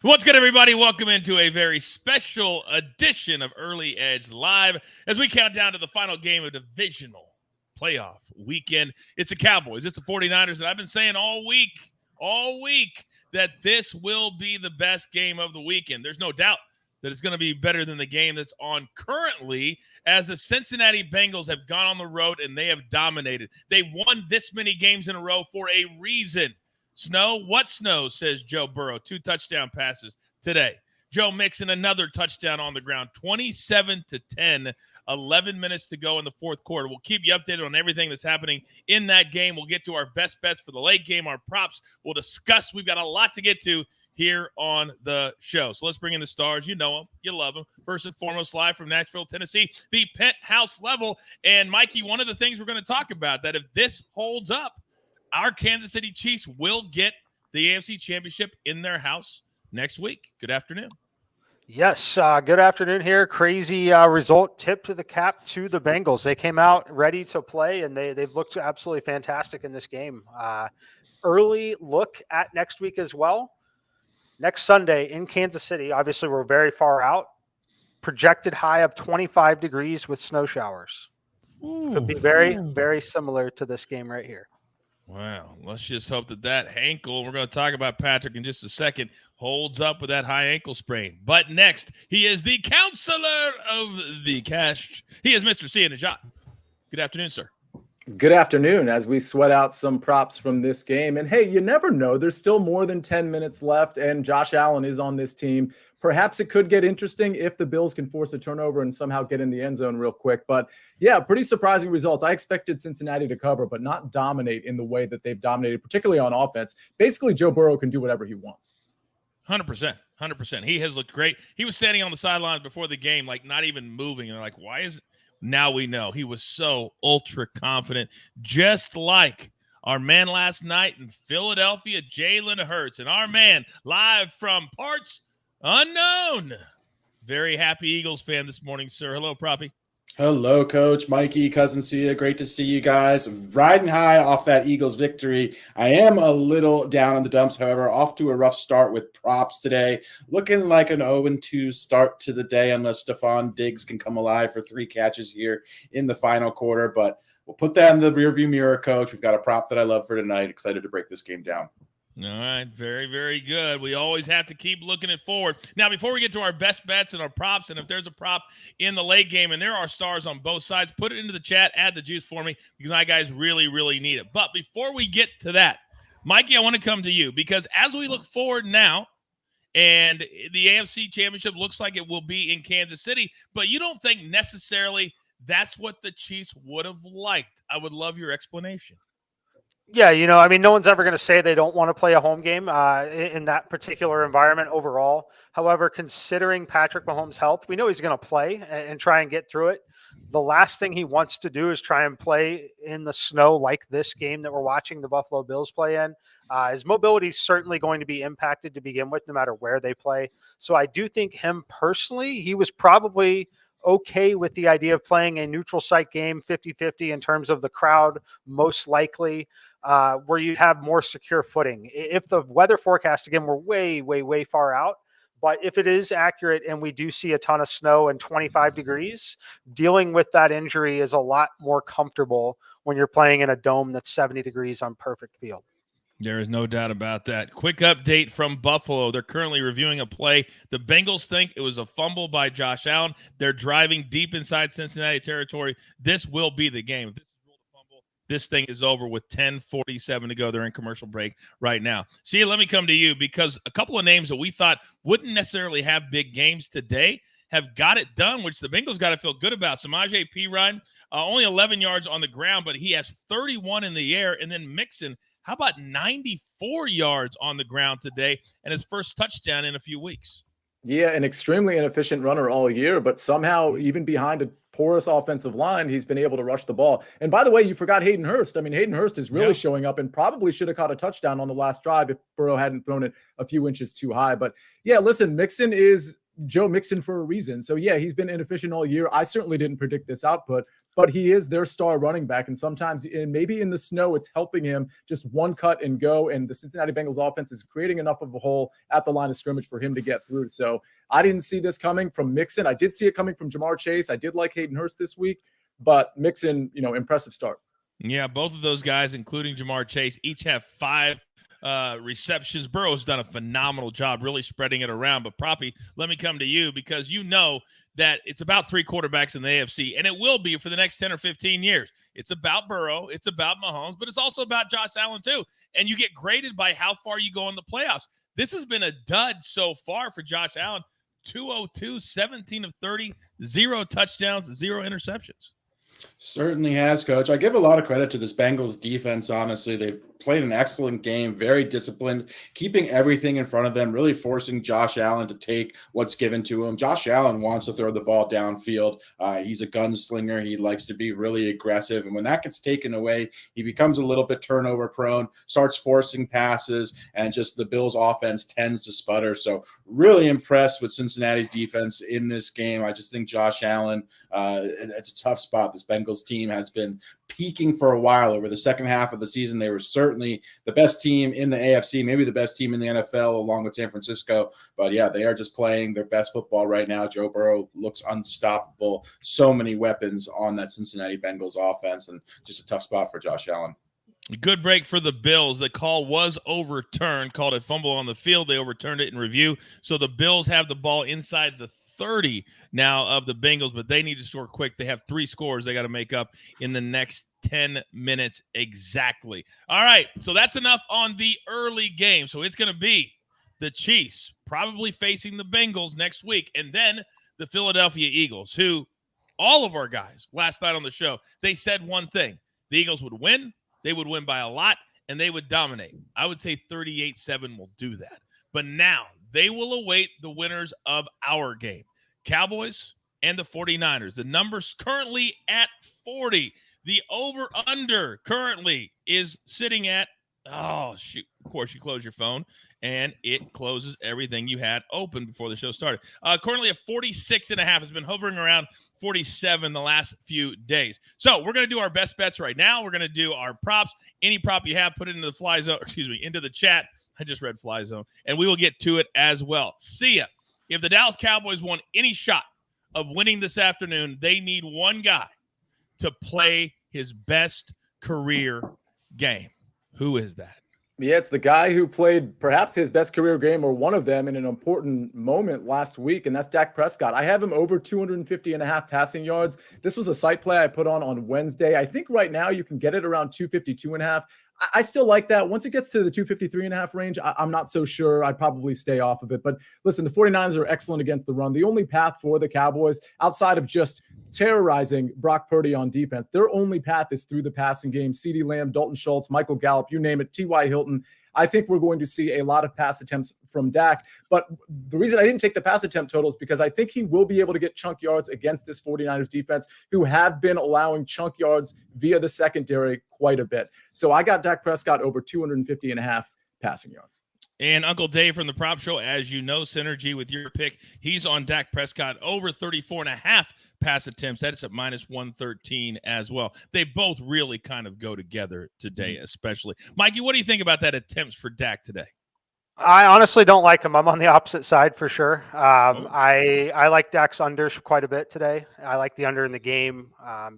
What's good, everybody? Welcome into a very special edition of Early Edge Live as we count down to the final game of divisional playoff weekend. It's the Cowboys. It's the 49ers. And I've been saying all week that this will be the best game of the weekend. There's no doubt that it's going to be better than the game that's on currently, as the Cincinnati Bengals have gone on the road and they have dominated. They've won this many games in a row for a reason. Snow? What snow, says Joe Burrow. 2 touchdown passes today. Joe Mixon, another touchdown on the ground. 27-10, 11 minutes to go in the fourth quarter. We'll keep you updated on everything that's happening in that game. We'll get to our best bets for the late game, our props. We'll discuss. We've got a lot to get to here on the show. So let's bring in the stars. You know them. You love them. First and foremost, live from Nashville, Tennessee, the penthouse level. And, Mikey, one of the things we're going to talk about, that if this holds up, our Kansas City Chiefs will get the AFC Championship in their house next week. Good afternoon. Yes, good afternoon here. Crazy result, tip to the cap to the Bengals. They came out ready to play, and they've looked absolutely fantastic in this game. Early look at next week as well. Next Sunday in Kansas City, obviously we're very far out. Projected high of 25 degrees with snow showers. Could be very, very similar to this game right here. Wow. Let's just hope that ankle, we're going to talk about Patrick in just a second, holds up with that high ankle sprain. But next, he is the counselor of the cash. He is Mr. C. Najat. Good afternoon, sir. Good afternoon, as we sweat out some props from this game. And hey, you never know. There's still more than 10 minutes left, and Josh Allen is on this team. Perhaps it could get interesting if the Bills can force a turnover and somehow get in the end zone real quick. But yeah, pretty surprising result. I expected Cincinnati to cover, but not dominate in the way that they've dominated, particularly on offense. Basically, Joe Burrow can do whatever he wants. 100%. He has looked great. He was standing on the sidelines before the game, like not even moving. And they're like, why is it? Now we know. He was so ultra confident, just like our man last night in Philadelphia, Jalen Hurts. And our man live from parts unknown. Very happy Eagles fan this morning, sir. Hello, Proppy. Hello, Coach. Mikey, Cousin Sia. Great to see you guys. Riding high off that Eagles victory. I am a little down in the dumps, however. Off to a rough start with props today. Looking like an 0-2 start to the day unless Stephon Diggs can come alive for 3 catches here in the final quarter. But we'll put that in the rearview mirror, Coach. We've got a prop that I love for tonight. Excited to break this game down. All right, very, very good. We always have to keep looking it forward. Now, before we get to our best bets and our props, and if there's a prop in the late game, and there are stars on both sides, put it into the chat, add the juice for me, because my guys really, really need it. But before we get to that, Mikey, I want to come to you, because as we look forward now, and the AFC Championship looks like it will be in Kansas City, but you don't think necessarily that's what the Chiefs would have liked. I would love your explanation. Yeah, no one's ever going to say they don't want to play a home game in that particular environment overall. However, considering Patrick Mahomes' health, we know he's going to play and try and get through it. The last thing he wants to do is try and play in the snow like this game that we're watching the Buffalo Bills play in. His mobility is certainly going to be impacted to begin with, no matter where they play. So I do think him personally, he was probably okay with the idea of playing a neutral site game 50-50 in terms of the crowd, most likely, where you have more secure footing. If the weather forecast, again, we're way, way, way far out, but if it is accurate and we do see a ton of snow and 25 degrees, dealing with that injury is a lot more comfortable when you're playing in a dome that's 70 degrees on perfect field. There is no doubt about that. Quick update from Buffalo. They're currently reviewing a play. The Bengals think it was a fumble by Josh Allen. They're driving deep inside Cincinnati territory. This will be the game. If this is ruled a fumble, this thing is over with 10:47 to go. They're in commercial break right now. See, let me come to you, because a couple of names that we thought wouldn't necessarily have big games today have got it done, which the Bengals got to feel good about. Samaje Perine, only 11 yards on the ground, but he has 31 in the air. And then Mixon, how about 94 yards on the ground today and his first touchdown in a few weeks? Yeah, an extremely inefficient runner all year, but somehow even behind a porous offensive line, he's been able to rush the ball. And by the way, you forgot Hayden Hurst. I mean, Hayden Hurst is really showing up and probably should have caught a touchdown on the last drive if Burrow hadn't thrown it a few inches too high. But yeah, listen, Mixon is Joe Mixon for a reason. So yeah, he's been inefficient all year. I certainly didn't predict this output, but he is their star running back. And sometimes, maybe in the snow, it's helping him just one cut and go. And the Cincinnati Bengals offense is creating enough of a hole at the line of scrimmage for him to get through. So I didn't see this coming from Mixon. I did see it coming from Jamar Chase. I did like Hayden Hurst this week, but Mixon, impressive start. Yeah, both of those guys, including Jamar Chase, each have 5 receptions. Burrow's done a phenomenal job really spreading it around. But Proppy, let me come to you, because you know that it's about 3 quarterbacks in the AFC, and it will be for the next 10 or 15 years. It's about Burrow, it's about Mahomes, but it's also about Josh Allen too. And you get graded by how far you go in the playoffs. This has been a dud so far for Josh Allen. 202, 17 of 30, 0 touchdowns, 0 interceptions. Certainly has, Coach. I give a lot of credit to this Bengals defense, honestly. They've played an excellent game, very disciplined, keeping everything in front of them, really forcing Josh Allen to take what's given to him. Josh Allen wants to throw the ball downfield. He's a gunslinger. He likes to be really aggressive. And when that gets taken away, he becomes a little bit turnover prone, starts forcing passes, and just the Bills offense tends to sputter. So really impressed with Cincinnati's defense in this game. I just think Josh Allen, it's a tough spot. This Bengals team has been peaking for a while. Over the second half of the season, they were certainly the best team in the AFC, maybe the best team in the NFL, along with San Francisco. But yeah, they are just playing their best football right now. Joe Burrow looks unstoppable. So many weapons on that Cincinnati Bengals offense, and just a tough spot for Josh Allen. Good break for the Bills. The call was overturned, called a fumble on the field. They overturned it in review. So the Bills have the ball inside the 30 now of the Bengals, but they need to score quick. They have 3 scores they got to make up in the next 10 minutes exactly. All right, so that's enough on the early game. So it's going to be the Chiefs probably facing the Bengals next week, and then the Philadelphia Eagles, who all of our guys last night on the show, they said one thing. The Eagles would win. They would win by a lot, and they would dominate. I would say 38-7 will do that. But now they will await the winners of our game, Cowboys and the 49ers. The number's currently at 40. The over-under currently is sitting at, oh, shoot. Of course, you close your phone, and it closes everything you had open before the show started. Currently at 46.5. It's been hovering around 47 the last few days. So we're going to do our best bets right now. We're going to do our props. Any prop you have, put it into the fly zone, into the chat. I just read fly zone, and we will get to it as well. See ya. If the Dallas Cowboys want any shot of winning this afternoon, they need one guy to play his best career game. Who is that? Yeah, it's the guy who played perhaps his best career game, or one of them, in an important moment last week, and that's Dak Prescott. I have him over 250.5 passing yards. This was a site play I put on Wednesday. I think right now you can get it around 252.5. I still like that. Once it gets to the 253.5 range, I'm not so sure. I'd probably stay off of it. But listen, the 49ers are excellent against the run. The only path for the Cowboys, outside of just terrorizing Brock Purdy on defense, their only path is through the passing game. CeeDee Lamb, Dalton Schultz, Michael Gallup, you name it, T.Y. Hilton. I think we're going to see a lot of pass attempts from Dak. But the reason I didn't take the pass attempt total is because I think he will be able to get chunk yards against this 49ers defense, who have been allowing chunk yards via the secondary quite a bit. So I got Dak Prescott over 250.5 passing yards. And Uncle Dave from the Prop Show, as you know, synergy with your pick. He's on Dak Prescott over 34.5 pass attempts. That is at minus 113 as well. They both really kind of go together today, especially. Mikey, what do you think about that attempts for Dak today? I honestly don't like him. I'm on the opposite side for sure. I like Dak's unders quite a bit today. I like the under in the game.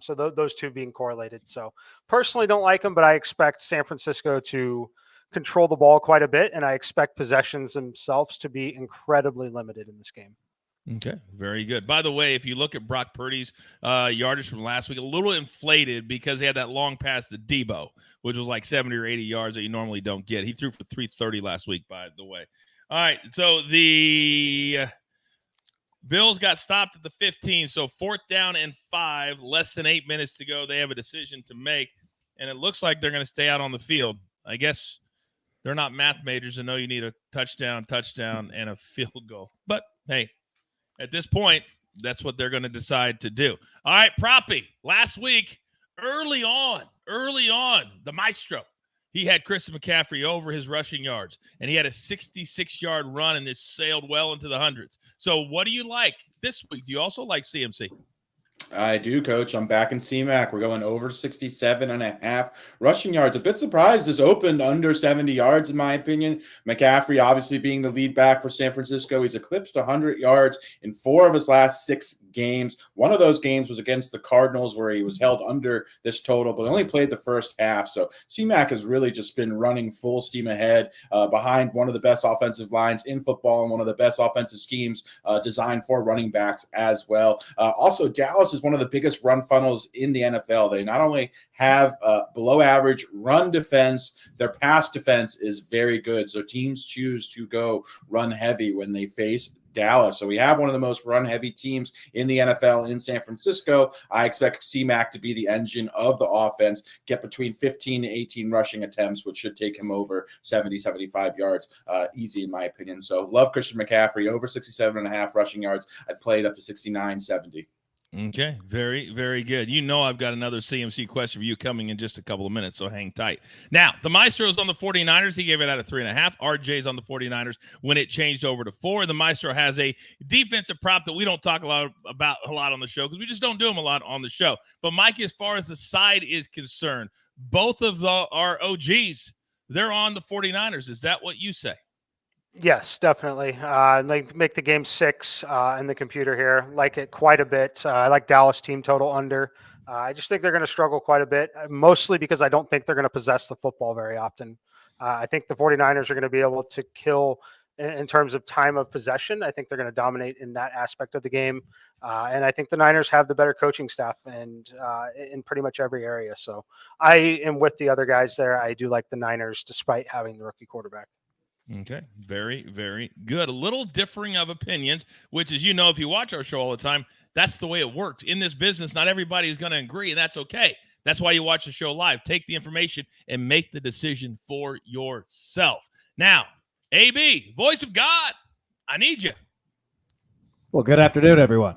So those two being correlated. So personally don't like him, but I expect San Francisco to control the ball quite a bit, and I expect possessions themselves to be incredibly limited in this game. Okay, very good. By the way, if you look at Brock Purdy's yardage from last week, a little inflated because he had that long pass to Debo, which was like 70 or 80 yards that you normally don't get. He threw for 330 last week, by the way. All right, so the Bills got stopped at the 15, so 4th down and 5, less than 8 minutes to go. They have a decision to make, and it looks like they're going to stay out on the field. I guess they're not math majors and know you need a touchdown, and a field goal. But, hey, at this point, that's what they're going to decide to do. All right, Proppy, last week, early on, the maestro, he had Christian McCaffrey over his rushing yards, and he had a 66-yard run and this sailed well into the hundreds. So what do you like this week? Do you also like CMC? I do, Coach. I'm back in CMAC. We're going over 67.5 rushing yards. A bit surprised this opened under 70 yards, in my opinion. McCaffrey obviously being the lead back for San Francisco. He's eclipsed 100 yards in 4 of his last 6 games. One of those games was against the Cardinals where he was held under this total, but only played the first half. So CMAC has really just been running full steam ahead behind one of the best offensive lines in football and one of the best offensive schemes designed for running backs as well. Also, Dallas is one of the biggest run funnels in the NFL. They not only have below average run defense, their pass defense is very good. So teams choose to go run heavy when they face Dallas. So we have one of the most run-heavy teams in the NFL in San Francisco. I expect CMAC to be the engine of the offense, get between 15 to 18 rushing attempts, which should take him over 70, 75 yards easy, in my opinion. So love Christian McCaffrey, over 67.5 rushing yards. I'd play it up to 69, 70. Okay, very, very good. You know I've got another CMC question for you coming in just a couple of minutes, so hang tight. Now, the Maestro's on the 49ers. He gave it out of 3.5. RJ's on the 49ers when it changed over to 4. The Maestro has a defensive prop that we don't talk about a lot on the show because we just don't do them a lot on the show. But, Mike, as far as the side is concerned, both of our OGs, they're on the 49ers. Is that what you say? Yes, definitely. They make the game 6 in the computer here. Like it quite a bit. I like Dallas team total under. I just think they're going to struggle quite a bit, mostly because I don't think they're going to possess the football very often. I think the 49ers are going to be able to kill in terms of time of possession. I think they're going to dominate in that aspect of the game. And I think the Niners have the better coaching staff and in pretty much every area. So I am with the other guys there. I do like the Niners despite having the rookie quarterback. Okay, very, very good. A little differing of opinions, which is, if you watch our show all the time, that's the way it works. In this business, not everybody is going to agree, and that's okay. That's why you watch the show live. Take the information and make the decision for yourself. Now, AB, voice of God, I need you. Well, good afternoon, everyone.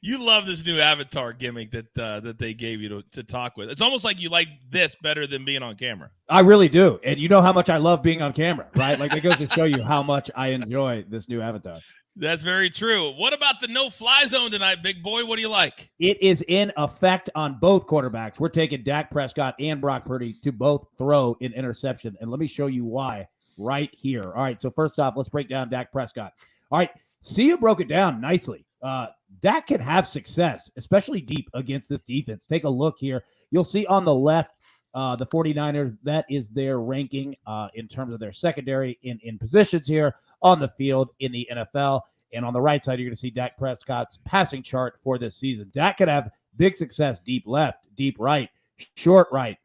You love this new avatar gimmick that they gave you to talk with. It's almost like you like this better than being on camera. I really do. And you know how much I love being on camera, right? Like, it goes to show you how much I enjoy this new avatar. That's very true. What about the no-fly zone tonight, big boy? What do you like? It is in effect on both quarterbacks. We're taking Dak Prescott and Brock Purdy to both throw an interception. And let me show you why right here. All right, so first off, let's break down Dak Prescott. All right, Sia broke it down nicely. Dak can have success, especially deep against this defense. Take a look here. You'll see on the left, the 49ers, that is their ranking in terms of their secondary in positions here on the field in the NFL. And on the right side, you're going to see Dak Prescott's passing chart for this season. Dak could have big success deep left, deep right, short right.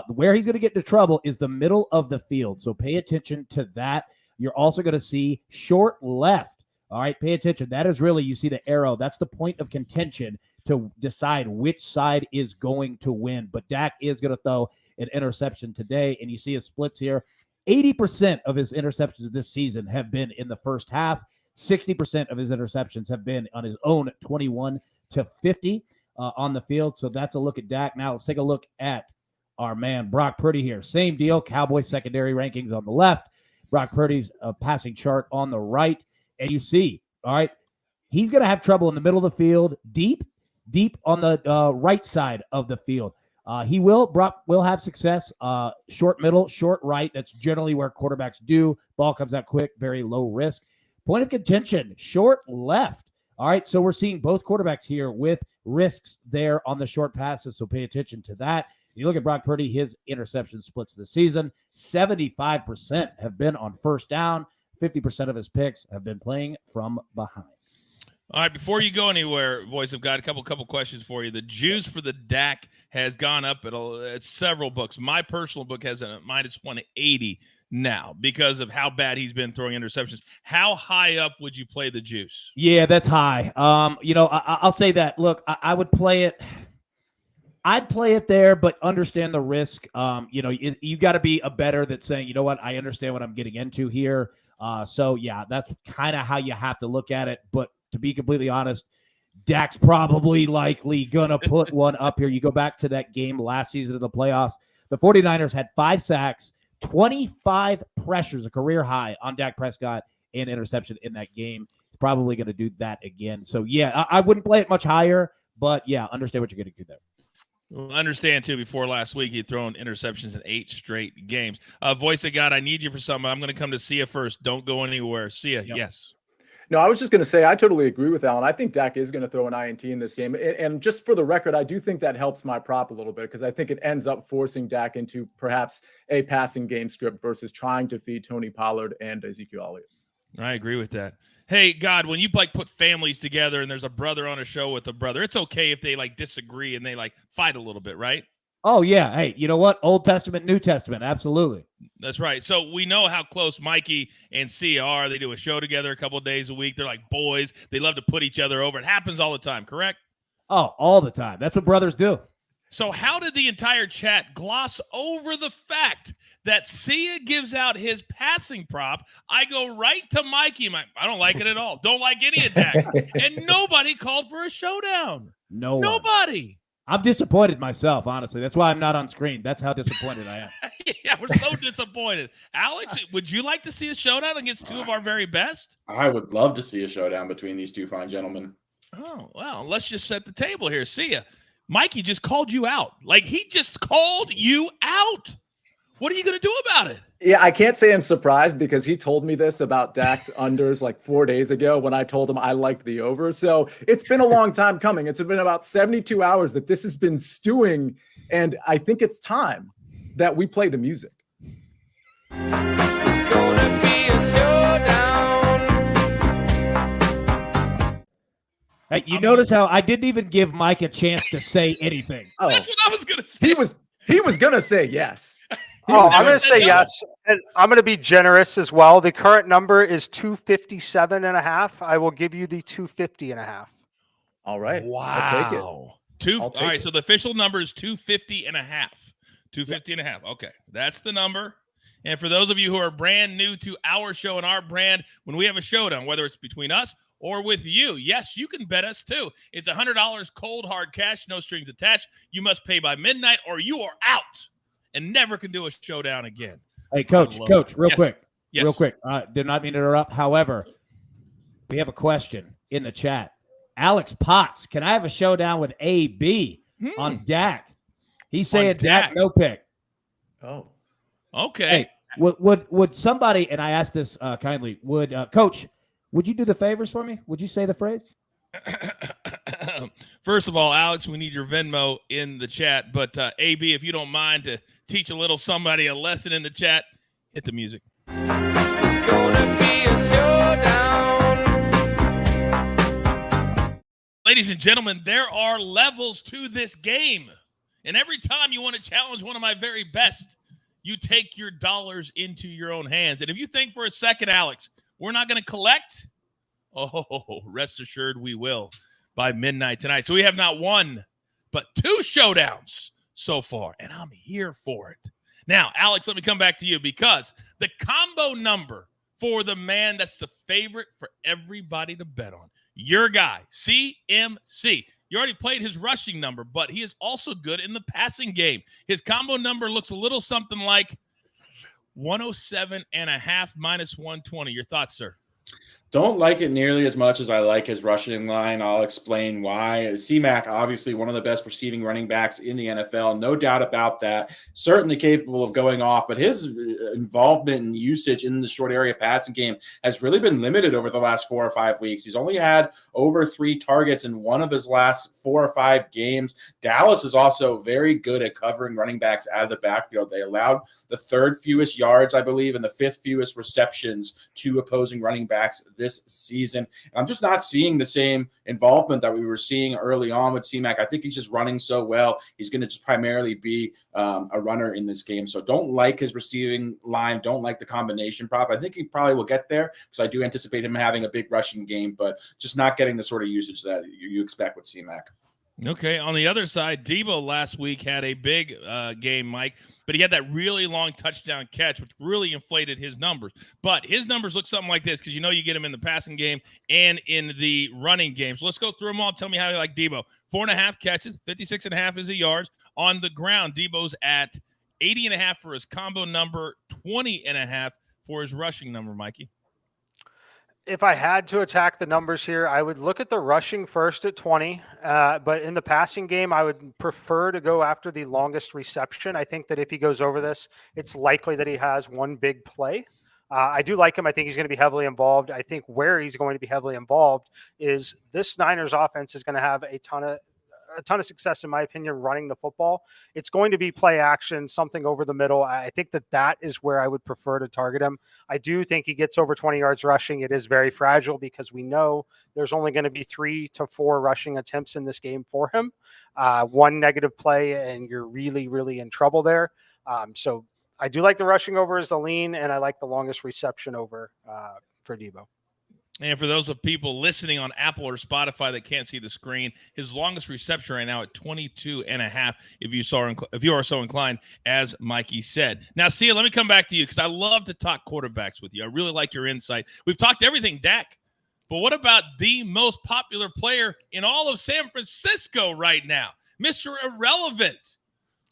Where he's going to get into trouble is the middle of the field. So pay attention to that. You're also going to see short left. All right, pay attention. That is really, you see the arrow. That's the point of contention to decide which side is going to win. But Dak is going to throw an interception today, and you see his splits here. 80% of his interceptions this season have been in the first half. 60% of his interceptions have been on his own 21 to 50 on the field. So that's a look at Dak. Now let's take a look at our man Brock Purdy here. Same deal. Cowboys secondary rankings on the left. Brock Purdy's passing chart on the right. And you see, all right, he's going to have trouble in the middle of the field, deep on the right side of the field. Brock will have success, short middle, short right. That's generally where quarterbacks do. Ball comes out quick, very low risk. Point of contention, short left. All right, so we're seeing both quarterbacks here with risks there on the short passes, so pay attention to that. You look at Brock Purdy, his interception splits this season, 75% have been on first down. 50% of his picks have been playing from behind. All right, before you go anywhere, Voice of God, a couple questions for you. The juice for the Dak has gone up at several books. My personal book has a minus 180 now because of how bad he's been throwing interceptions. How high up would you play the juice? Yeah, that's high. I'll say that. Look, I would play it. I'd play it there, but understand the risk. You got to be a bettor that's saying, you know what, I understand what I'm getting into here. So, yeah, that's kind of how you have to look at it. But to be completely honest, Dak's probably likely going to put one up here. You go back to that game last season of the playoffs. The 49ers had 5 sacks, 25 pressures, a career high on Dak Prescott, and interception in that game. He's probably going to do that again. So, yeah, I wouldn't play it much higher, but, yeah, understand what you're getting to there. Well, understand, too, before last week, he'd thrown interceptions in 8 straight games. Voice of God, I need you for something. I'm going to come to Sia first. Don't go anywhere. Sia, Yep. yes. No, I was just going to say, I totally agree with Alan. I think Dak is going to throw an INT in this game. And just for the record, I do think that helps my prop a little bit because I think it ends up forcing Dak into perhaps a passing game script versus trying to feed Tony Pollard and Ezekiel Elliott. I agree with that. Hey, God, when you put families together and there's a brother on a show with a brother, it's okay if they disagree and they fight a little bit, right? Oh, yeah. Hey, you know what? Old Testament, New Testament. Absolutely. That's right. So we know how close Mikey and Sia are. They do a show together a couple of days a week. They're like boys. They love to put each other over. It happens all the time, correct? Oh, all the time. That's what brothers do. So how did the entire chat gloss over the fact that Sia gives out his passing prop? I go right to Mikey. I don't like it at all. Don't like any attacks. And nobody called for a showdown. Nobody. I'm disappointed myself, honestly. That's why I'm not on screen. That's how disappointed I am. Yeah, we're so disappointed. Alex, would you like to see a showdown against two of our very best? I would love to see a showdown between these two fine gentlemen. Oh, well, let's just set the table here. See ya. Mikey just called you out. He just called you out. What are you going to do about it? Yeah, I can't say I'm surprised because he told me this about Dak's unders 4 days ago when I told him I liked the over. So it's been a long time coming. It's been about 72 hours that this has been stewing. And I think it's time that we play the music. It's gonna be a showdown. Hey, you notice how I didn't even give Mike a chance to say anything. Oh, That's what I was going to say. he was going to say yes. I'm going to say yes, and I'm going to be generous as well. The current number is 257.5. I will give you the 250.5. All right. Wow. I'll take it. All right, so the official number is 250.5. 250.5. Okay, that's the number. And for those of you who are brand new to our show and our brand, when we have a showdown, whether it's between us or with you, yes, you can bet us too. It's $100 cold hard cash, no strings attached. You must pay by midnight or you are out and never can do a showdown again. Hey, Coach, real quick. Yes. Real quick. Did not mean to interrupt. However, we have a question in the chat. Alex Potts, can I have a showdown with AB on Dak? He's saying Dak no pick. Oh. Okay. Hey, would somebody, and I asked this kindly, Coach, would you do the favors for me? Would you say the phrase? First of all, Alex, we need your Venmo in the chat. But AB, if you don't mind to teach somebody a lesson in the chat, hit the music. It's gonna be a showdown. Ladies and gentlemen, there are levels to this game. And every time you want to challenge one of my very best, you take your dollars into your own hands. And if you think for a second, Alex, we're not going to collect, rest assured we will by midnight tonight. So we have not one, but 2 showdowns so far, and I'm here for it. Now, Alex, let me come back to you because the combo number for the man that's the favorite for everybody to bet on, your guy, CMC. You already played his rushing number, but he is also good in the passing game. His combo number looks a little something like 107.5 minus 120. Your thoughts, sir? Don't like it nearly as much as I like his rushing line. I'll explain why. C-Mac, obviously one of the best receiving running backs in the NFL, no doubt about that. Certainly capable of going off, but his involvement and usage in the short area passing game has really been limited over the last 4 or 5 weeks. He's only had over 3 targets in one of his last 4 or 5 games. Dallas is also very good at covering running backs out of the backfield. They allowed the 3rd fewest yards, I believe, and the 5th fewest receptions to opposing running backs this season. And I'm just not seeing the same involvement that we were seeing early on with C-Mac. I think he's just running so well. He's going to just primarily be a runner in this game. So don't like his receiving line. Don't like the combination prop. I think he probably will get there because I do anticipate him having a big rushing game, but just not getting the sort of usage that you expect with C-Mac. Okay, on the other side, Debo last week had a big game, Mike, but he had that really long touchdown catch, which really inflated his numbers. But his numbers look something like this because you get him in the passing game and in the running game. So let's go through them all. Tell me how you like Debo. 4.5 catches, 56.5 is the yards. On the ground, Debo's at 80.5 for his combo number, 20.5 for his rushing number, Mikey. If I had to attack the numbers here, I would look at the rushing first at 20. But in the passing game, I would prefer to go after the longest reception. I think that if he goes over this, it's likely that he has one big play. I do like him. I think he's going to be heavily involved. I think where he's going to be heavily involved is this Niners offense is going to have a ton of success, in my opinion, running the football. It's going to be play action, something over the middle. I think that is where I would prefer to target him. I do think he gets over 20 yards rushing. It is very fragile because we know there's only going to be 3 to 4 rushing attempts in this game for him. One negative play, and you're really, really in trouble there. So I do like the rushing over as the lean, and I like the longest reception over for Debo. And for those of people listening on Apple or Spotify that can't see the screen, his longest reception right now at 22.5, if you are so inclined, as Mikey said. Now, Sia, let me come back to you because I love to talk quarterbacks with you. I really like your insight. We've talked everything, Dak. But what about the most popular player in all of San Francisco right now, Mr. Irrelevant?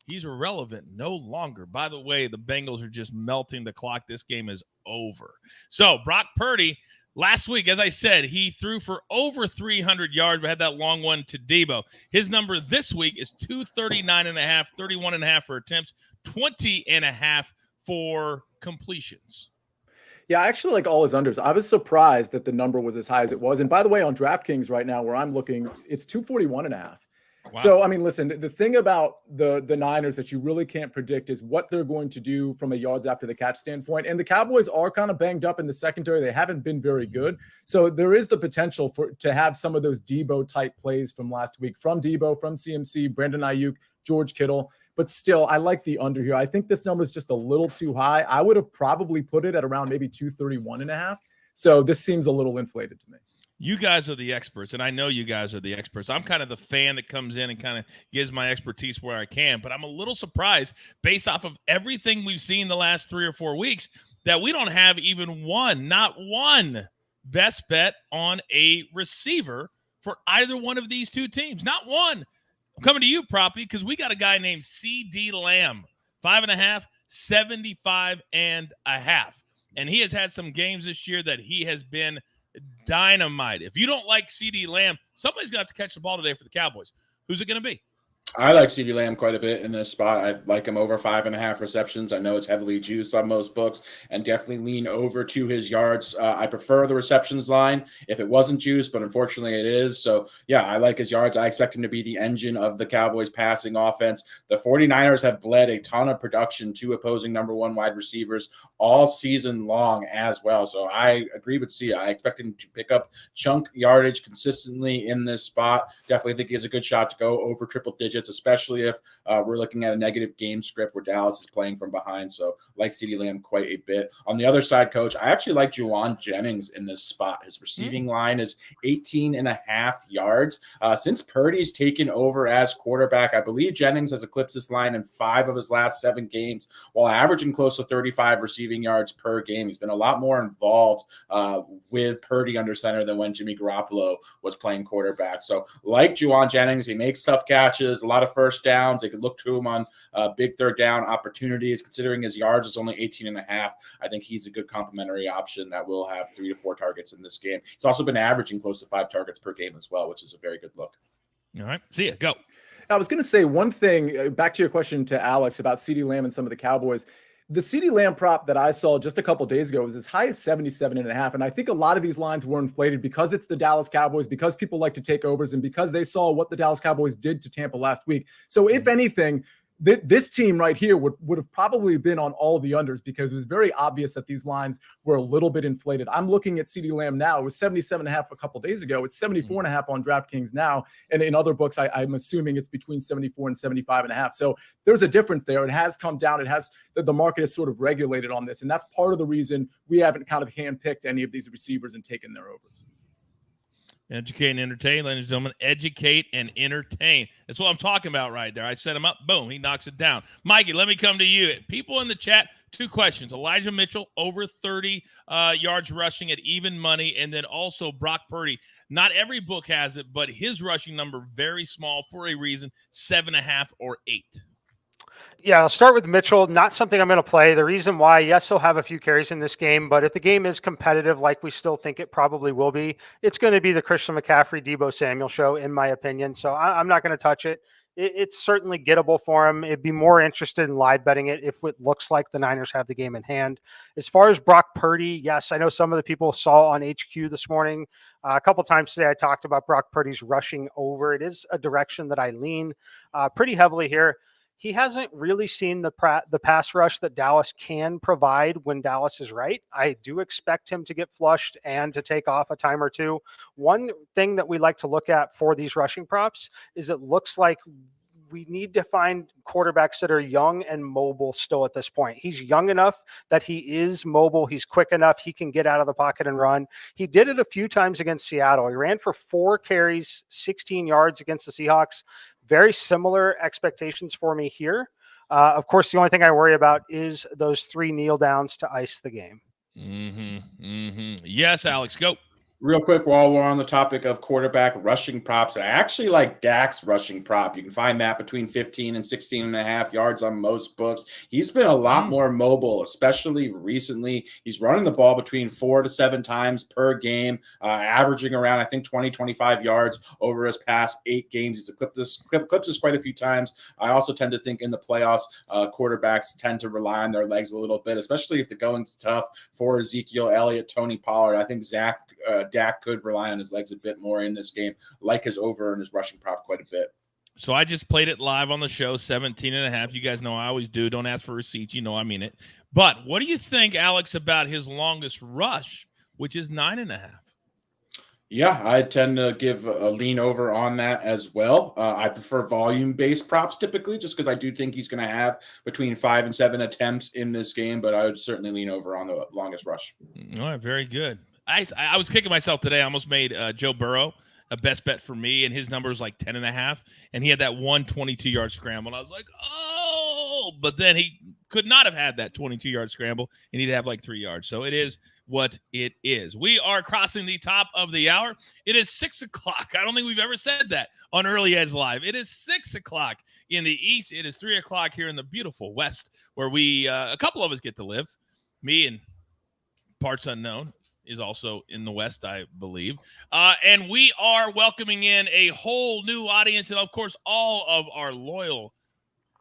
He's irrelevant no longer. By the way, the Bengals are just melting the clock. This game is over. So, Brock Purdy, last week, as I said, he threw for over 300 yards, but had that long one to Debo. His number this week is 239.5, 31.5 for attempts, 20.5 for completions. Yeah, I actually like all his unders. I was surprised that the number was as high as it was. And by the way, on DraftKings right now, where I'm looking, it's 241.5. Wow. So, I mean, listen, the thing about the Niners that you really can't predict is what they're going to do from a yards after the catch standpoint. And the Cowboys are kind of banged up in the secondary. They haven't been very good. So there is the potential to have some of those Debo type plays from last week, from Debo, from CMC, Brandon Ayuk, George Kittle. But still, I like the under here. I think this number is just a little too high. I would have probably put it at around maybe 231.5. So this seems a little inflated to me. You guys are the experts, and I know you guys are the experts. I'm kind of the fan that comes in and kind of gives my expertise where I can, but I'm a little surprised based off of everything we've seen the last 3 or 4 weeks that we don't have even not one best bet on a receiver for either one of these two teams. Not one. I'm coming to you, Proppy, because we got a guy named C.D. Lamb, 5.5, 75.5. And he has had some games this year that he has been dynamite. If you don't like C.D. Lamb, somebody's going to have to catch the ball today for the Cowboys. Who's it going to be? I like CeeDee Lamb quite a bit in this spot. I like him over 5.5 receptions. I know it's heavily juiced on most books and definitely lean over to his yards. I prefer the receptions line if it wasn't juiced, but unfortunately it is. So, yeah, I like his yards. I expect him to be the engine of the Cowboys passing offense. The 49ers have bled a ton of production to opposing number one wide receivers all season long as well. So I agree with Sia. I expect him to pick up chunk yardage consistently in this spot. Definitely think he has a good shot to go over triple digits, especially if we're looking at a negative game script where Dallas is playing from behind. So like CeeDee Lamb quite a bit. On the other side, Coach, I actually like Juwan Jennings in this spot. His receiving line is 18.5 yards. Since Purdy's taken over as quarterback, I believe Jennings has eclipsed this line in 5 of his last 7 games, while averaging close to 35 receiving yards per game. He's been a lot more involved with Purdy under center than when Jimmy Garoppolo was playing quarterback. So like Juwan Jennings, he makes tough catches, a lot of first downs. They could look to him on big third down opportunities. Considering his yards is only 18.5, I think he's a good complementary option that will have 3 to 4 targets in this game. He's also been averaging close to 5 targets per game as well, which is a very good look. All right. See ya. Go. I was going to say one thing back to your question to Alex about CeeDee Lamb and some of the Cowboys. The CeeDee Lamb prop that I saw just a couple days ago was as high as 77.5. And I think a lot of these lines were inflated because it's the Dallas Cowboys, because people like to take overs, and because they saw what the Dallas Cowboys did to Tampa last week. So if anything, this team right here would have probably been on all the unders, because it was very obvious that these lines were a little bit inflated. I'm looking at CeeDee Lamb now. It was 77.5 a couple days ago. It's 74.5 on DraftKings now. And in other books, I'm assuming it's between 74 and 75.5. So there's a difference there. It has come down. The market is sort of regulated on this. And that's part of the reason we haven't kind of handpicked any of these receivers and taken their overs. Educate and entertain, ladies and gentlemen. Educate and entertain. That's what I'm talking about right there. I set him up. Boom. He knocks it down. Mikey, let me come to you. People in the chat, 2 questions. Elijah Mitchell, over 30 yards rushing at even money. And then also Brock Purdy. Not every book has it, but his rushing number, very small for a reason, 7.5 or 8. Yeah, I'll start with Mitchell. Not something I'm going to play. The reason why, yes, he'll have a few carries in this game, but if the game is competitive, like we still think it probably will be, it's going to be the Christian McCaffrey, Deebo Samuel show, in my opinion. So I'm not going to touch it. It's certainly gettable for him. It'd be more interested in live betting it if it looks like the Niners have the game in hand. As far as Brock Purdy, yes, I know some of the people saw on HQ this morning. A couple times today, I talked about Brock Purdy's rushing over. It is a direction that I lean pretty heavily here. He hasn't really seen the pass rush that Dallas can provide when Dallas is right. I do expect him to get flushed and to take off a time or two. One thing that we like to look at for these rushing props is it looks like we need to find quarterbacks that are young and mobile still at this point. He's young enough that he is mobile. He's quick enough. He can get out of the pocket and run. He did it a few times against Seattle. He ran for 4 carries, 16 yards against the Seahawks. Very similar expectations for me here. Of course, the only thing I worry about is those 3 kneel downs to ice the game. Yes, Alex, go. Real quick, while we're on the topic of quarterback rushing props, I actually like Dak's rushing prop. You can find that between 15 and 16.5 yards on most books. He's been a lot more mobile, especially recently. He's running the ball between 4 to 7 times per game, averaging around, I think, 20, 25 yards over his past 8 games. He's clipped this quite a few times. I also tend to think in the playoffs, quarterbacks tend to rely on their legs a little bit, especially if the going's tough for Ezekiel Elliott, Tony Pollard. I think Dak could rely on his legs a bit more in this game, like his over and his rushing prop quite a bit. So I just played it live on the show, 17.5. You guys know I always do. Don't ask for receipts. You know I mean it. But what do you think, Alex, about his longest rush, which is 9.5? Yeah, I tend to give a lean over on that as well. I prefer volume-based props typically, just because I do think he's going to have between 5 and 7 attempts in this game, but I would certainly lean over on the longest rush. All right, very good. I was kicking myself today. I almost made Joe Burrow a best bet for me, and his number was like 10.5, and he had that 122-yard scramble. And I was like, oh, but then he could not have had that 22-yard scramble, and he'd have like 3 yards. So it is what it is. We are crossing the top of the hour. It is 6 o'clock. I don't think we've ever said that on Early Edge Live. It is 6 o'clock in the East. It is 3 o'clock here in the beautiful West, where we, a couple of us get to live. Me and parts unknown is also in the West, I believe. And we are welcoming in a whole new audience, and of course, all of our loyal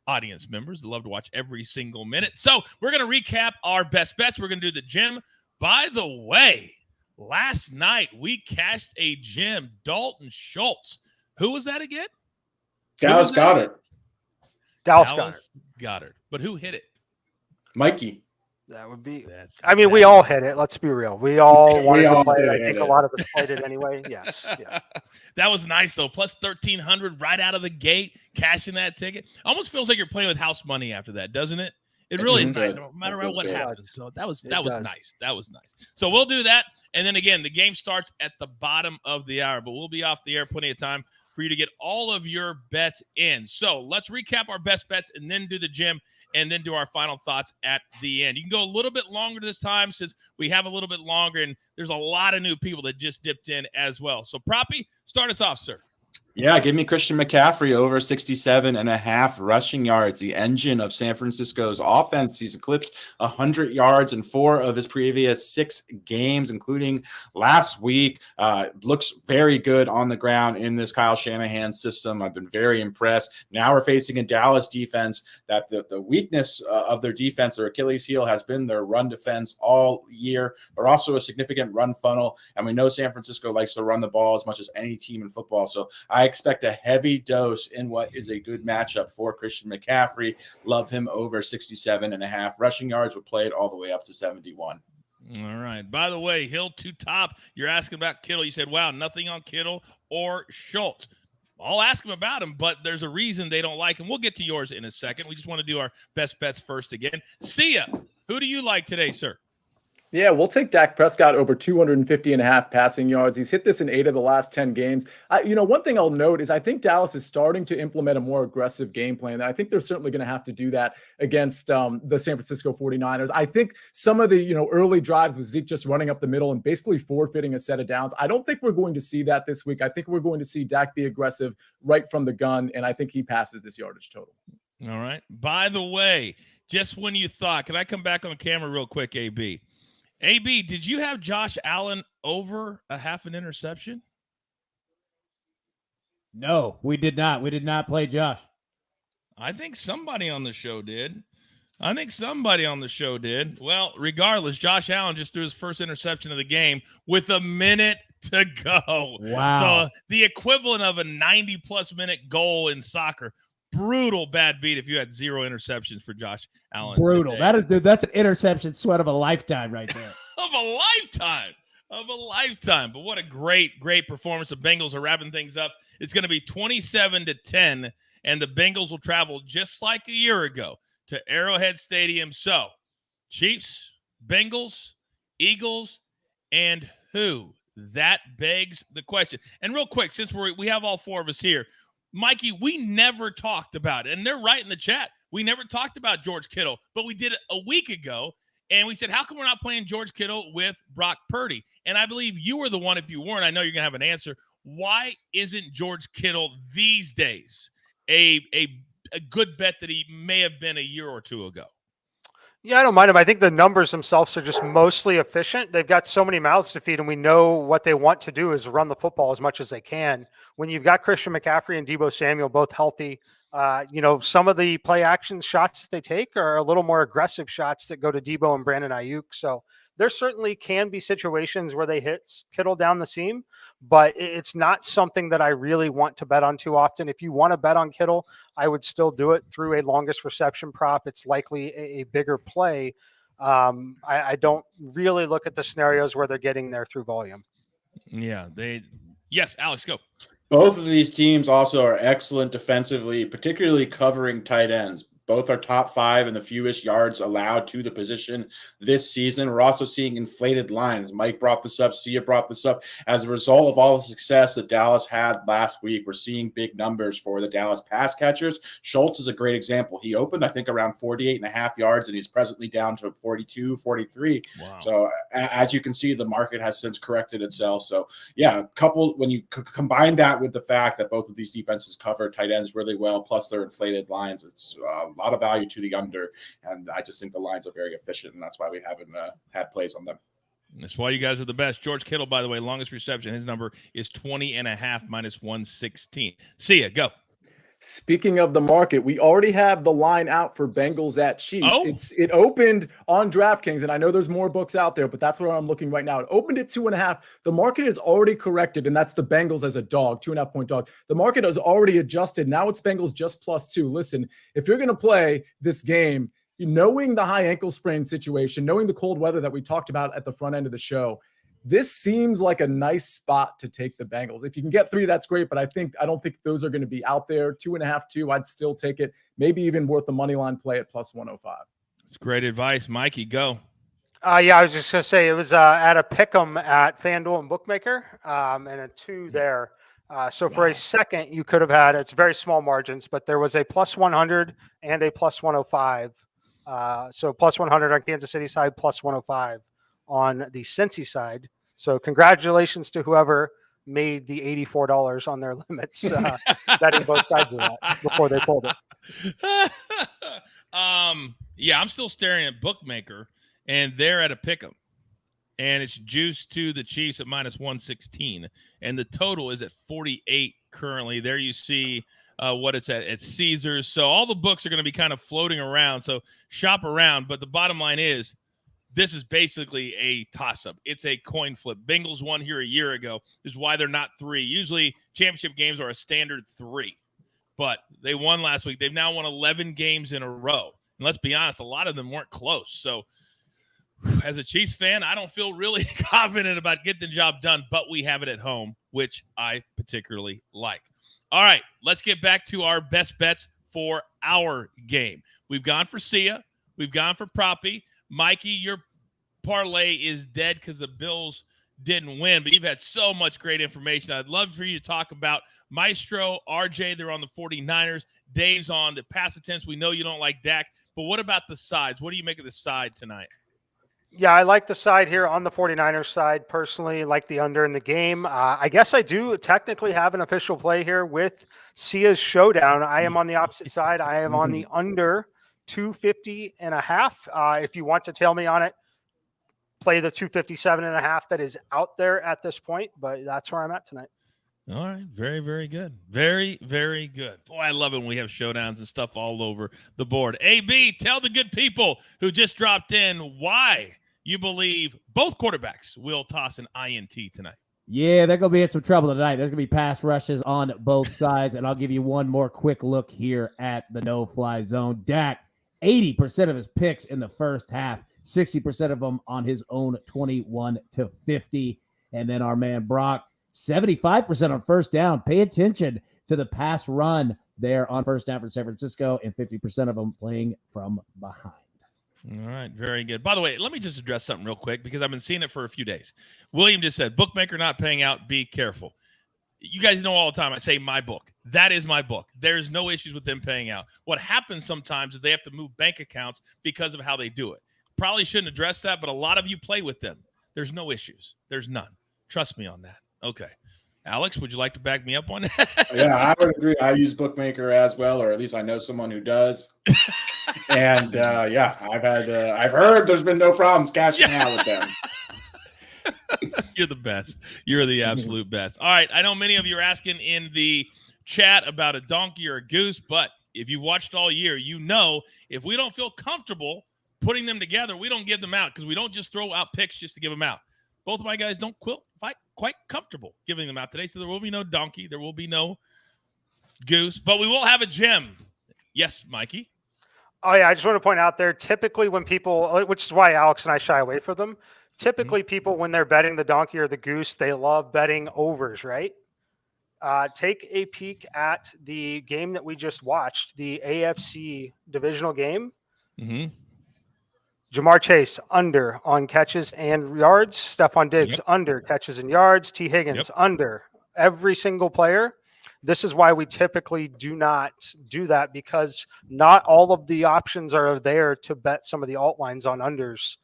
audience members that love to watch every single minute. So we're going to recap our best bets. We're going to do the gym. By the way, last night we cashed a gym, Dalton Schultz. Who was that again? Dallas Goedert. Dallas Goedert. But who hit it? Mikey. That would be. We all hit it. Let's be real. We all wanted to play it. I think a lot of us played it anyway. Yes. Yeah. That was nice, though. Plus 1,300 right out of the gate, cashing that ticket. Almost feels like you're playing with house money after that, doesn't it? It really is nice, no matter what happens. So that was nice. That was nice. So we'll do that. And then again, the game starts at the bottom of the hour, but we'll be off the air plenty of time for you to get all of your bets in. So let's recap our best bets and then do the gym and then do our final thoughts at the end. You can go a little bit longer this time since we have a little bit longer, and there's a lot of new people that just dipped in as well. So, Proppy, start us off, sir. Yeah, give me Christian McCaffrey over 67.5 rushing yards. The engine of San Francisco's offense. He's eclipsed 100 yards in 4 of his previous 6 games, including last week. Looks very good on the ground in this Kyle Shanahan system. I've been very impressed. Now we're facing a Dallas defense that the weakness of their defense, their Achilles heel, has been their run defense all year. They're also a significant run funnel, and we know San Francisco likes to run the ball as much as any team in football. So I expect a heavy dose in what is a good matchup for Christian McCaffrey. Love him over 67.5 rushing yards. Would play it all the way up to 71. All right. By the way, Hill to top, you're asking about Kittle. You said, wow, nothing on Kittle or Schultz. I'll ask him about him, but there's a reason they don't like him. We'll get to yours in a second. We just want to do our best bets first again. Sia, who do you like today, sir? Yeah, we'll take Dak Prescott over 250.5 passing yards. He's hit this in 8 of the last 10 games. One thing I'll note is I think Dallas is starting to implement a more aggressive game plan. And I think they're certainly going to have to do that against the San Francisco 49ers. I think some of the, early drives with Zeke just running up the middle and basically forfeiting a set of downs. I don't think we're going to see that this week. I think we're going to see Dak be aggressive right from the gun, and I think he passes this yardage total. All right. By the way, just when you thought, can I come back on camera real quick, AB? AB, did you have Josh Allen over a half an interception? No, we did not. We did not play Josh. I think somebody on the show did. Well, regardless, Josh Allen just threw his first interception of the game with a minute to go. Wow. So the equivalent of a 90-plus minute goal in soccer. Brutal bad beat if you had 0 interceptions for Josh Allen. Brutal. Today. That's an interception sweat of a lifetime right there. Of a lifetime. But what a great performance. The Bengals are wrapping things up. It's going to be 27-10, and the Bengals will travel just like a year ago to Arrowhead Stadium. So, Chiefs, Bengals, Eagles, and who? That begs the question. And real quick, since we have all 4 of us here, Mikey, we never talked about it, and they're right in the chat. We never talked about George Kittle, but we did it a week ago, and we said, how come we're not playing George Kittle with Brock Purdy? And I believe you were the one, if you weren't, I know you're going to have an answer. Why isn't George Kittle these days a good bet that he may have been a year or 2 ago? Yeah, I don't mind him. I think the numbers themselves are just mostly efficient. They've got so many mouths to feed, and we know what they want to do is run the football as much as they can. When you've got Christian McCaffrey and Deebo Samuel both healthy, some of the play action shots that they take are a little more aggressive shots that go to Deebo and Brandon Ayuk. So there certainly can be situations where they hit Kittle down the seam, but it's not something that I really want to bet on too often. If you want to bet on Kittle, I would still do it through a longest reception prop. It's likely a bigger play. I don't really look at the scenarios where they're getting there through volume. Yeah, yes, Alex, go. Both of these teams also are excellent defensively, particularly covering tight ends. Both are top 5 in the fewest yards allowed to the position this season. We're also seeing inflated lines. Mike brought this up. Sia brought this up. As a result of all the success that Dallas had last week, we're seeing big numbers for the Dallas pass catchers. Schultz is a great example. He opened, I think, around 48.5 yards, and he's presently down to 42, 43. Wow. So as you can see, the market has since corrected itself. So, yeah, when you combine that with the fact that both of these defenses cover tight ends really well, plus their inflated lines, it's a lot of value to the under, and I just think the lines are very efficient, and that's why we haven't had plays on them. That's why you guys are the best. George Kittle, by the way, longest reception. His number is 20.5 minus 116. See ya. Go. Speaking of the market, we already have the line out for Bengals at Chiefs. Oh. It opened on DraftKings, and I know there's more books out there, but that's where I'm looking right now. It opened at 2.5. The market is already corrected, and that's the Bengals as a dog, 2.5 point dog. The market has already adjusted. Now it's Bengals just +2. Listen, if you're going to play this game, knowing the high ankle sprain situation, knowing the cold weather that we talked about at the front end of the show, this seems like a nice spot to take the Bengals. If you can get 3, that's great, but I don't think those are going to be out there. 2.5, 2, I'd still take it. Maybe even worth a money line play at +105. That's great advice. Mikey, go. Yeah, I was just going to say it was at a pick'em at FanDuel and Bookmaker, and a 2 there. So for a second, you could have had, it's very small margins, but there was a +100 and a +105. So +100 on Kansas City side, +105 on the Cincy side. So congratulations to whoever made the $84 on their limits, betting both sides of that before they pulled it. Yeah, I'm still staring at Bookmaker, and they're at a pick'em, and it's juiced to the Chiefs at minus 116, and the total is at 48 currently. There you see what it's at Caesars. So all the books are going to be kind of floating around. So shop around, but the bottom line is, this is basically a toss-up. It's a coin flip. Bengals won here a year ago. This is why they're not 3. Usually championship games are a standard 3. But they won last week. They've now won 11 games in a row. And let's be honest, a lot of them weren't close. So as a Chiefs fan, I don't feel really confident about getting the job done, but we have it at home, which I particularly like. All right, let's get back to our best bets for our game. We've gone for Sia. We've gone for Proppy. Mikey, you're parlay is dead because the Bills didn't win, but you've had so much great information. I'd love for you to talk about Maestro, RJ, they're on the 49ers. Dave's on the pass attempts. We know you don't like Dak, but what about the sides? What do you make of the side tonight? Yeah, I like the side here on the 49ers side personally, like the under in the game. I guess I do technically have an official play here with Sia's showdown. I am on the opposite side. I am on the under 250.5. If you want to tail me on it, play the 257.5 that is out there at this point, but that's where I'm at tonight. All right. Very, very good. Very, very good. Boy, I love it when we have showdowns and stuff all over the board. AB, tell the good people who just dropped in why you believe both quarterbacks will toss an INT tonight. Yeah, they're going to be in some trouble tonight. There's going to be pass rushes on both sides, and I'll give you one more quick look here at the no-fly zone. Dak, 80% of his picks in the first half, 60% of them on his own 21-50. And then our man Brock, 75% on first down. Pay attention to the pass run there on first down for San Francisco, and 50% of them playing from behind. All right, very good. By the way, let me just address something real quick because I've been seeing it for a few days. William just said, bookmaker not paying out, be careful. You guys know all the time I say my book. That is my book. There's no issues with them paying out. What happens sometimes is they have to move bank accounts because of how they do it. Probably shouldn't address that, but a lot of you play with them. There's no issues. There's none. Trust me on that. Okay. Alex, would you like to back me up on that? Yeah, I would agree. I use Bookmaker as well, or at least I know someone who does. And yeah, I've heard there's been no problems cashing out with them. You're the best. You're the absolute best. All right. I know many of you are asking in the chat about a donkey or a goose, but if you've watched all year, you know if we don't feel comfortable putting them together, we don't give them out because we don't just throw out picks just to give them out. Both of my guys don't quite comfortable giving them out today, so there will be no donkey. There will be no goose, but we will have a gem. Yes, Mikey? Oh, yeah, I just want to point out there, typically when people, which is why Alex and I shy away from them, typically people, when they're betting the donkey or the goose, they love betting overs, right? Take a peek at the game that we just watched, the AFC divisional game. Mm-hmm. Jamar Chase, under on catches and yards. Stephon Diggs, under catches and yards. T. Higgins, under. Every single player. This is why we typically do not do that, because not all of the options are there to bet some of the alt lines on unders.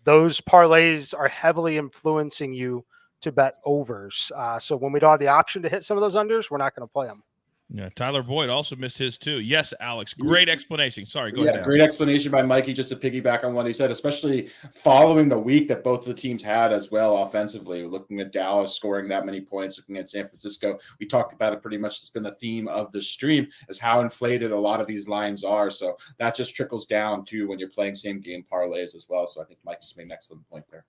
Those parlays are heavily influencing you to bet overs. So when we don't have the option to hit some of those unders, we're not going to play them. Yeah, Tyler Boyd also missed his too. Yes, Alex, great explanation. Sorry, go ahead. Yeah, great explanation by Mikey, just to piggyback on what he said, especially following the week that both of the teams had as well offensively. Looking at Dallas scoring that many points, looking at San Francisco, we talked about it pretty much. It's been the theme of the stream, is how inflated a lot of these lines are. So that just trickles down to when you're playing same game parlays as well. So I think Mike just made an excellent point there.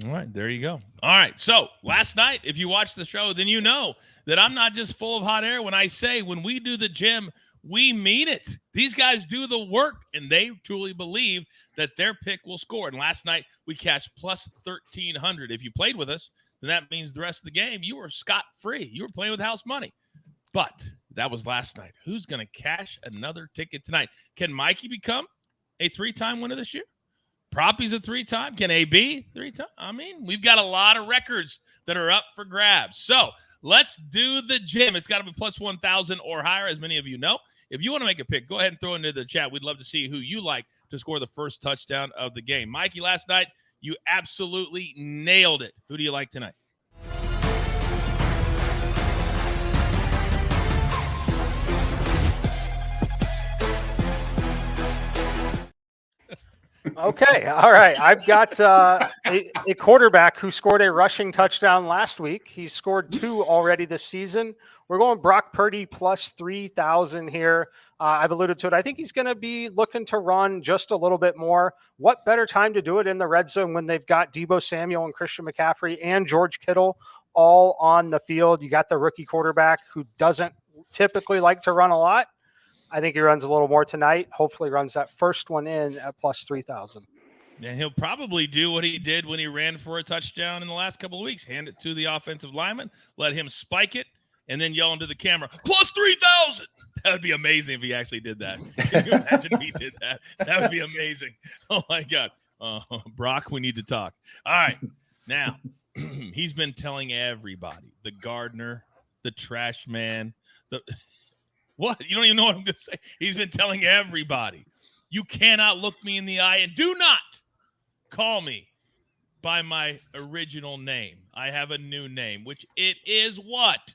All right, there you go. All right, so last night, if you watched the show, then you know that I'm not just full of hot air when I say when we do the gym, we mean it. These guys do the work, and they truly believe that their pick will score. And last night, we cashed plus 1,300. If you played with us, then that means the rest of the game, you were scot-free. You were playing with house money. But that was last night. Who's going to cash another ticket tonight? Can Mikey become a 3-time winner this year? Proppy's a 3-time. Can AB 3-time? I mean, we've got a lot of records that are up for grabs. So let's do the gym. It's got to be plus 1,000 or higher, as many of you know. If you want to make a pick, go ahead and throw it into the chat. We'd love to see who you like to score the first touchdown of the game. Mikey, last night, you absolutely nailed it. Who do you like tonight? Okay. All right. I've got a quarterback who scored a rushing touchdown last week. He's scored 2 already this season. We're going Brock Purdy plus 3,000 here. I've alluded to it. I think he's going to be looking to run just a little bit more. What better time to do it in the red zone when they've got Deebo Samuel and Christian McCaffrey and George Kittle all on the field? You got the rookie quarterback who doesn't typically like to run a lot. I think he runs a little more tonight. Hopefully runs that first one in at plus 3,000. And he'll probably do what he did when he ran for a touchdown in the last couple of weeks. Hand it to the offensive lineman, let him spike it, and then yell into the camera, plus 3,000. That would be amazing if he actually did that. Can you imagine if he did that? That would be amazing. Oh, my God. Brock, we need to talk. All right. Now, he's been telling everybody, the gardener, the trash man, what? You don't even know what I'm going to say. He's been telling everybody, you cannot look me in the eye and do not call me by my original name. I have a new name, which it is what?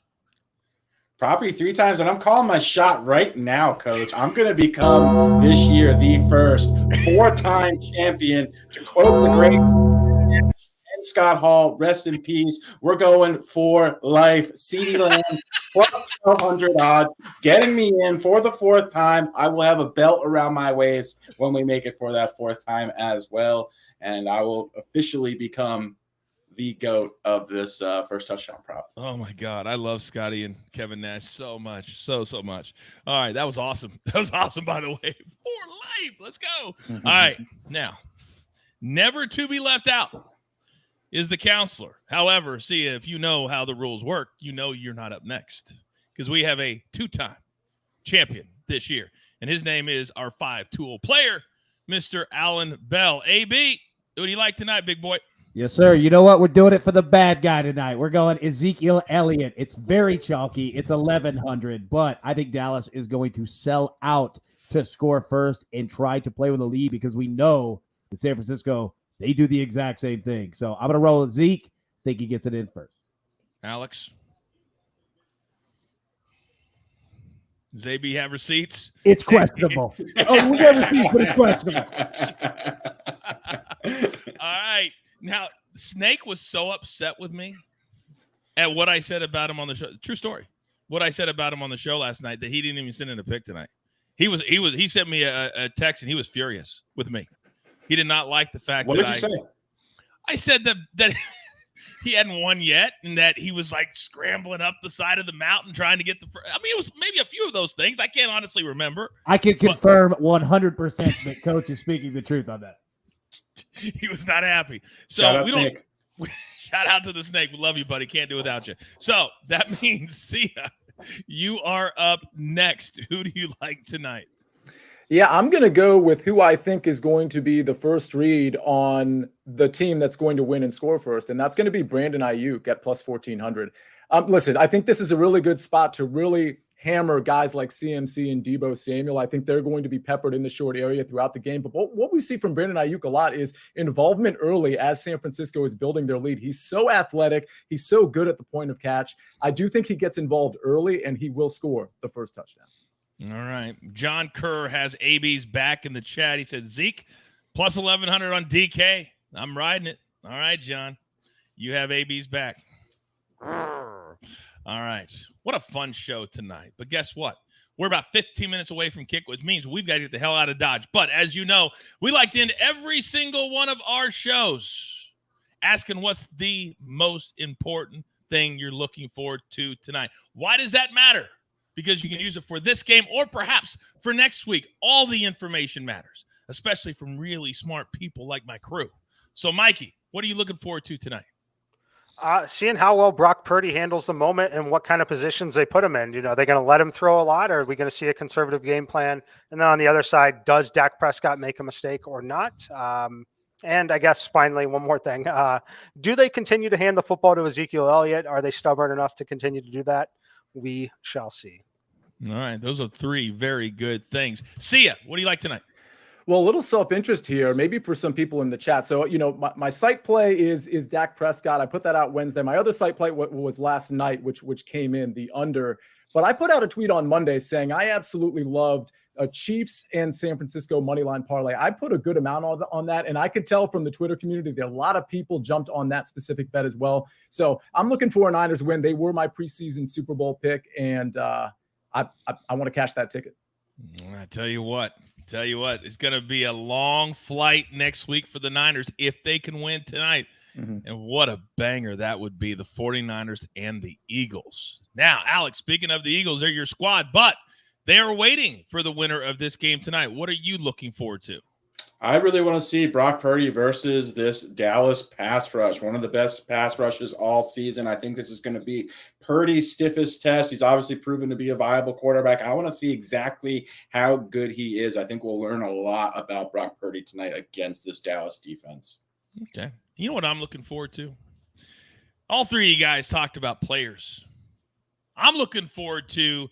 Probably 3 times, and I'm calling my shot right now, Coach. I'm going to become this year the first 4-time champion. To quote the great Scott Hall, rest in peace. We're going for life. CeeDee Lamb plus 1,200 odds, getting me in for the 4th time. I will have a belt around my waist when we make it for that 4th time as well, and I will officially become the GOAT of this first touchdown prop. Oh my God. I love Scotty and Kevin Nash so much. So much. All right. That was awesome. That was awesome, by the way. For life. Let's go. All right. Now, never to be left out is the counselor. However, see, if you know how the rules work, you know you're not up next because we have a 2-time champion this year. And his name is our 5-tool player, Mr. Alan Bell. AB, what do you like tonight, big boy? Yes, sir. You know what? We're doing it for the bad guy tonight. We're going Ezekiel Elliott. It's very chalky. It's 1,100, but I think Dallas is going to sell out to score first and try to play with a lead because we know that San Francisco, they do the exact same thing. So I'm going to roll with Zeke. Think he gets it in first. Alex? Does AB have receipts? It's questionable. Oh, we have receipts, but it's questionable. All right. Now, Snake was so upset with me at what I said about him on the show. True story. What I said about him on the show last night that he didn't even send in a pick tonight. He sent me a text and he was furious with me. He did not like the fact What that did you say? I said that he hadn't won yet and that he was like scrambling up the side of the mountain trying to get the – I mean, it was maybe a few of those things. I can't honestly remember. I can confirm 100% that Coach is speaking the truth on that. He was not happy. So Shout out Snake. Shout out to the Snake. We love you, buddy. Can't do without you. So that means, Sia, you are up next. Who do you like tonight? Yeah, I'm going to go with who I think is going to be the first read on the team that's going to win and score first, and that's going to be Brandon Ayuk at plus 1,400. Listen, I think this is a really good spot to really hammer guys like CMC and Deebo Samuel. I think they're going to be peppered in the short area throughout the game. But what we see from Brandon Ayuk a lot is involvement early as San Francisco is building their lead. He's so athletic. He's so good at the point of catch. I do think he gets involved early, and he will score the first touchdown. All right. John Kerr has AB's back in the chat. He said, Zeke, plus 1,100 on DK. I'm riding it. All right, John. You have AB's back. All right. What a fun show tonight. But guess what? We're about 15 minutes away from kick, which means we've got to get the hell out of Dodge. But as you know, we like to end every single one of our shows asking what's the most important thing you're looking forward to tonight. Why does that matter? Because you can use it for this game or perhaps for next week. All the information matters, especially from really smart people like my crew. So, Mikey, what are you looking forward to tonight? Seeing how well Brock Purdy handles the moment and what kind of positions they put him in. You know, are they going to let him throw a lot, or are we going to see a conservative game plan? And then on the other side, does Dak Prescott make a mistake or not? And I guess finally, one more thing. Do they continue to hand the football to Ezekiel Elliott? Are they stubborn enough to continue to do that? We shall see. All right. Those are three very good things. Sia, what do you like tonight? Well, a little self-interest here, maybe for some people in the chat. So, you know, my site play is Dak Prescott. I put that out Wednesday. My other site play was last night, which came in the under. But I put out a tweet on Monday saying I absolutely loved Chiefs and San Francisco moneyline parlay. I put a good amount on that, and I could tell from the Twitter community that a lot of people jumped on that specific bet as well. So I'm looking for a Niners win. They were my preseason Super Bowl pick, and I want to cash that ticket. I tell you what, it's going to be a long flight next week for the Niners if they can win tonight. Mm-hmm. And what a banger that would be, the 49ers and the Eagles. Now, Alex, speaking of the Eagles, they're your squad, but they are waiting for the winner of this game tonight. What are you looking forward to? I really want to see Brock Purdy versus this Dallas pass rush, one of the best pass rushes all season. I think this is going to be Purdy's stiffest test. He's obviously proven to be a viable quarterback. I want to see exactly how good he is. I think we'll learn a lot about Brock Purdy tonight against this Dallas defense. Okay. You know what I'm looking forward to? All three of you guys talked about players. I'm looking forward to,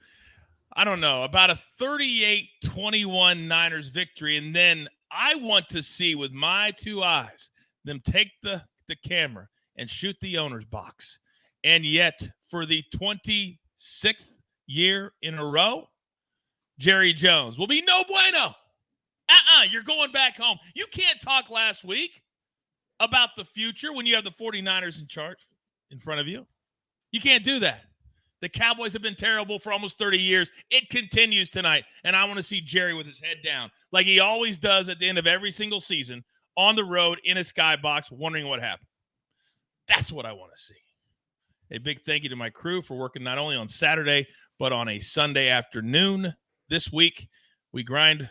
I don't know, about a 38-21 Niners victory, and then I want to see with my two eyes them take the camera and shoot the owner's box. And yet, for the 26th year in a row, Jerry Jones will be no bueno. You're going back home. You can't talk last week about the future when you have the 49ers in charge in front of you. You can't do that. The Cowboys have been terrible for almost 30 years. It continues tonight, and I want to see Jerry with his head down like he always does at the end of every single season on the road in a skybox wondering what happened. That's what I want to see. A big thank you to my crew for working not only on Saturday but on a Sunday afternoon this week. We grind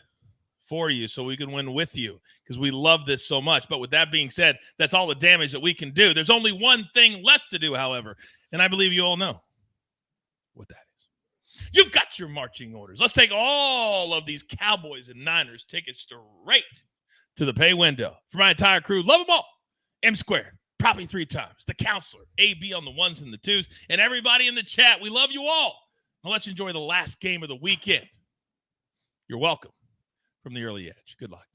for you so we can win with you because we love this so much. But with that being said, that's all the damage that we can do. There's only one thing left to do, however, and I believe you all know what that is. You've got your marching orders. Let's take all of these Cowboys and Niners tickets straight to the pay window. For my entire crew, love them all. M squared, probably 3 times. The counselor, AB on the ones and the twos, and everybody in the chat. We love you all. Now let's enjoy the last game of the weekend. You're welcome from the early edge. Good luck.